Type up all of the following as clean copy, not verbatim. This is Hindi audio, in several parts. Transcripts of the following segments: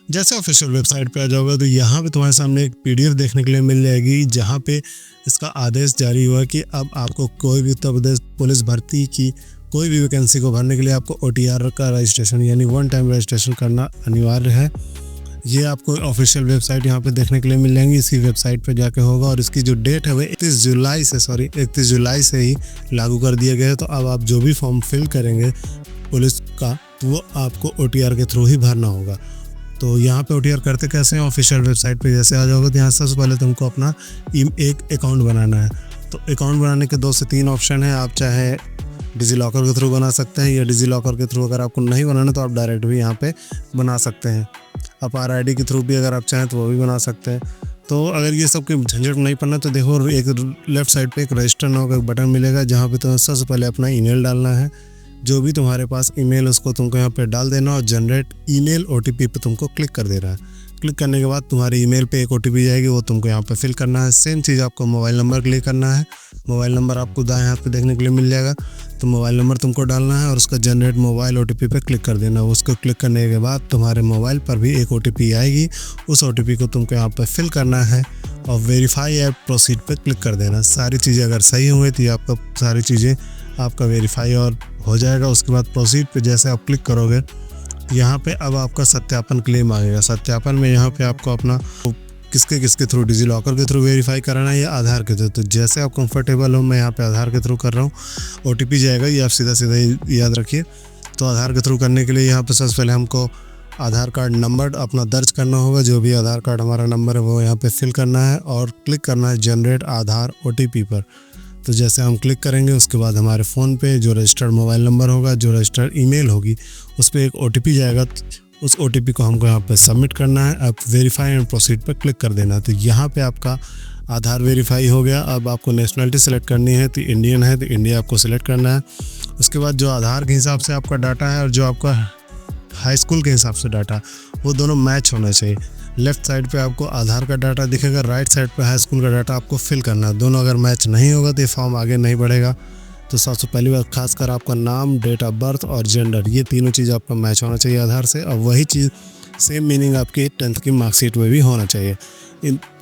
जैसे ऑफिशियल वेबसाइट पे आ जाओगे तो यहाँ पे तुम्हारे सामने एक पीडीएफ देखने के लिए मिल जाएगी, जहाँ पे इसका आदेश जारी हुआ कि अब आपको कोई भी उत्तर प्रदेश पुलिस भर्ती की कोई भी वैकेंसी को भरने के लिए आपको OTR का रजिस्ट्रेशन यानी वन टाइम रजिस्ट्रेशन करना अनिवार्य है। ये आपको ऑफिशियल वेबसाइट यहाँ पे देखने के लिए मिल जाएंगी। इसी वेबसाइट पे जाके होगा और इसकी जो डेट है वो 31 जुलाई से ही लागू कर दिया गया है। तो अब आप जो भी फॉर्म फिल करेंगे पुलिस का वो आपको OTR के थ्रू ही भरना होगा। तो यहाँ पे OTR करते कैसे हैं, ऑफिशियल वेबसाइट पे जैसे आ जाओगे तो यहाँ सबसे पहले तुमको अपना एक अकाउंट बनाना है। तो अकाउंट बनाने के 2 से 3 ऑप्शन हैं। आप चाहे डिजीलॉकर के थ्रू बना सकते हैं या डिजीलॉकर के थ्रू अगर आपको नहीं बनाना तो आप डायरेक्ट भी यहाँ पे बना सकते हैं। आप RID के थ्रू भी अगर आप चाहें तो वो भी बना सकते हैं। तो अगर ये सब के झंझट नहीं पड़ना तो देखो एक लेफ्ट साइड पे एक रजिस्टर नाउ का बटन मिलेगा, जहाँ पे तुम्हें सबसे पहले अपना ईमेल डालना है। जो भी तुम्हारे पास ईमेल उसको तुमको यहाँ पे डाल देना और जनरेट ईमेल OTP पे तुमको क्लिक कर देना है। क्लिक करने के बाद तुम्हारे ईमेल पे एक OTP जाएगी, वो तुमको यहाँ पे फिल करना है। सेम चीज़ आपको मोबाइल नंबर के लिए करना है। मोबाइल नंबर आपको दाएं हाथ पे देखने के लिए मिल जाएगा, तो मोबाइल नंबर तुमको डालना है और उसका जनरेट मोबाइल OTP पे क्लिक कर देना। उसको क्लिक करने के बाद तुम्हारे मोबाइल पर भी एक OTP आएगी। उस OTP को तुमको यहाँ पे फिल करना है और वेरीफाई ऐप प्रोसीड पे क्लिक कर देना। सारी चीज़ें अगर सही हुई तो ये आपका सारी चीज़ें आपका वेरीफाई और हो जाएगा। उसके बाद प्रोसीड पे जैसे आप क्लिक करोगे यहाँ पे अब आपका सत्यापन क्लेम मांगेगा। सत्यापन में यहाँ पे आपको अपना किसके थ्रू, डिजीलॉकर के थ्रू वेरीफाई कराना है या आधार के थ्रू। तो जैसे आप कंफर्टेबल हो, मैं यहाँ पे आधार के थ्रू कर रहा हूँ। OTP जाएगा, ये आप सीधा याद रखिए। तो आधार के थ्रू करने के लिए यहाँ पे सबसे पहले हमको आधार कार्ड नंबर अपना दर्ज करना होगा। जो भी आधार कार्ड हमारा नंबर है वो यहाँ पे फिल करना है और क्लिक करना है जनरेट आधार OTP पर। तो जैसे हम क्लिक करेंगे उसके बाद हमारे फ़ोन पे जो रजिस्टर्ड मोबाइल नंबर होगा, जो रजिस्टर्ड ईमेल होगी, उस पर एक OTP जाएगा। उस OTP को हमको यहाँ पे सबमिट करना है। अब वेरीफाई एंड प्रोसीड पर क्लिक कर देना। तो यहाँ पे आपका आधार वेरीफाई हो गया। अब आपको नेशनलिटी सेलेक्ट करनी है, तो इंडियन है तो इंडिया आपको सेलेक्ट करना है। उसके बाद जो आधार के हिसाब से आपका डाटा है और जो आपका हाई स्कूल के हिसाब से डाटा, वो दोनों मैच होना चाहिए। लेफ्ट साइड पे आपको आधार का डाटा दिखेगा, राइट साइड पे हाई स्कूल का डाटा आपको फिल करना है। दोनों अगर मैच नहीं होगा तो ये फॉर्म आगे नहीं बढ़ेगा। तो सबसे पहली बात खासकर आपका नाम, डेट ऑफ बर्थ और जेंडर, ये तीनों चीज़ आपका मैच होना चाहिए आधार से। और वही चीज़ सेम मीनिंग आपकी 10th की मार्कशीट में भी होना चाहिए।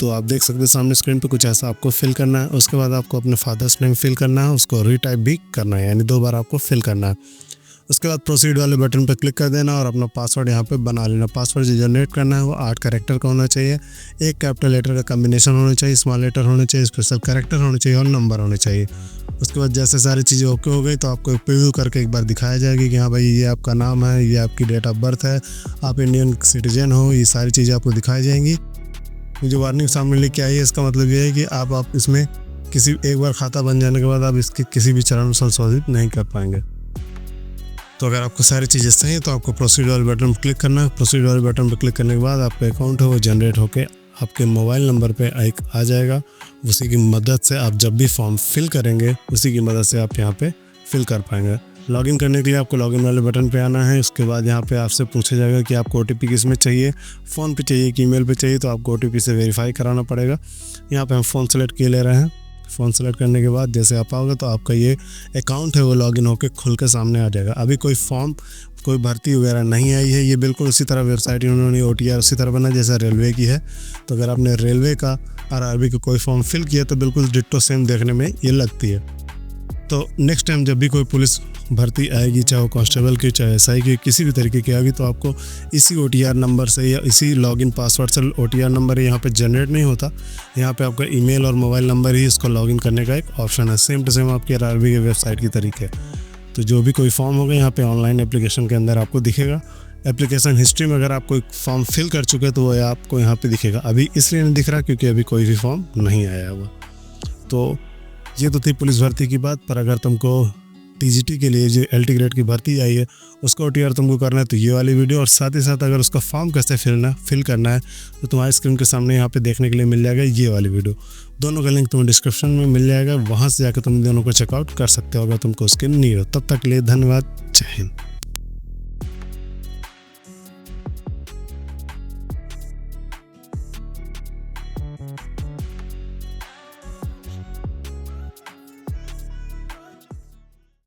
तो आप देख सकते हैं सामने स्क्रीन पे कुछ ऐसा आपको फिल करना है। उसके बाद आपको अपने फादर्स नेम फिल करना है, उसको रीटाइप भी करना है, यानी 2 बार आपको फिल करना है। उसके बाद प्रोसीड वाले बटन पर क्लिक कर देना और अपना पासवर्ड यहाँ पे बना लेना। पासवर्ड जो जनरेट करना है वो 8 कैरेक्टर का होना चाहिए। एक कैपिटल लेटर का कॉम्बिनेशन होना चाहिए, स्मॉल लेटर होने चाहिए, स्पेशल कैरेक्टर होने चाहिए और नंबर होने चाहिए। उसके बाद जैसे सारी चीज़ें ओके हो गई तो आपको प्रीव्यू करके एक बार दिखाया जाएगी कि हाँ भाई ये आपका नाम है, ये आपकी डेट ऑफ बर्थ है, आप इंडियन सिटीजन हो, ये सारी चीज़ें आपको दिखाई जाएंगी। जो वार्निंग सामने लेके आई है इसका मतलब ये है कि आप इसमें एक बार खाता बन जाने के बाद आप इसके किसी भी चरण में संशोधित नहीं कर पाएंगे। तो अगर आपको सारी चीज़ें सही है तो आपको प्रोसीड वाले बटन पर क्लिक करना है। प्रोसीड वाले बटन पर क्लिक करने के बाद आपका अकाउंट है वो जनरेट होके आपके मोबाइल नंबर पे एक आ जाएगा। उसी की मदद से आप जब भी फॉर्म फिल करेंगे उसी की मदद से आप यहाँ पे फिल कर पाएंगे। लॉगिन करने के लिए आपको लॉगिन वाले बटन पे आना है। उसके बाद यहाँ पे आपसे पूछा जाएगा कि आपको OTP किस में चाहिए, फ़ोन पे चाहिए कि ईमेल पे चाहिए, तो आपको OTP से वेरीफाई कराना पड़ेगा। यहाँ पे हम फ़ोन सेलेक्ट किए ले रहे हैं। फ़ोन सेलेक्ट करने के बाद जैसे आप आओगे तो आपका ये अकाउंट है वो लॉगिन होकर खुल के सामने आ जाएगा। अभी कोई फॉर्म, कोई भर्ती वगैरह नहीं आई है। ये बिल्कुल उसी तरह वेबसाइट इन्होंने OTR उसी तरह बना जैसा रेलवे की है। तो अगर आपने रेलवे का RRB का कोई फॉर्म फिल किया तो बिल्कुल डिट्टो सेम देखने में ये लगती है। तो नेक्स्ट टाइम जब भी कोई पुलिस भर्ती आएगी, चाहे वो कांस्टेबल की, चाहे SI की, किसी भी तरीके की आएगी, तो आपको इसी OTR नंबर से या इसी लॉगिन पासवर्ड से OTR नंबर यहाँ पे जनरेट नहीं होता। यहाँ पे आपका ईमेल और मोबाइल नंबर ही इसको लॉगिन करने का एक ऑप्शन है, सेम टू सेम आपकी RRB के वेबसाइट की तरीके। तो जो भी कोई फॉर्म होगा यहाँ पे ऑनलाइन एप्लीकेशन के अंदर आपको दिखेगा। एप्लीकेशन हिस्ट्री में अगर आप कोई फॉर्म फिल कर चुके तो वो आपको यहाँ पे दिखेगा। अभी इसलिए नहीं दिख रहा क्योंकि अभी कोई भी फॉर्म नहीं आया हुआ। तो ये तो थी पुलिस भर्ती की बात। पर अगर तुमको TGT के लिए जो LT ग्रेड की भर्ती आई है उसको OTR तुमको करना है तो ये वाली वीडियो, और साथ ही साथ अगर उसका फॉर्म कैसे फिल करना है तो तुम्हारे स्क्रीन के सामने यहाँ पे देखने के लिए मिल जाएगा ये वाली वीडियो। दोनों का लिंक तुम्हें डिस्क्रिप्शन में मिल जाएगा, वहाँ से जाकर तुम दोनों को चेकआउट कर सकते हो अगर तुमको उसकी नीड हो। तब तक के लिए धन्यवाद। जय हिंद।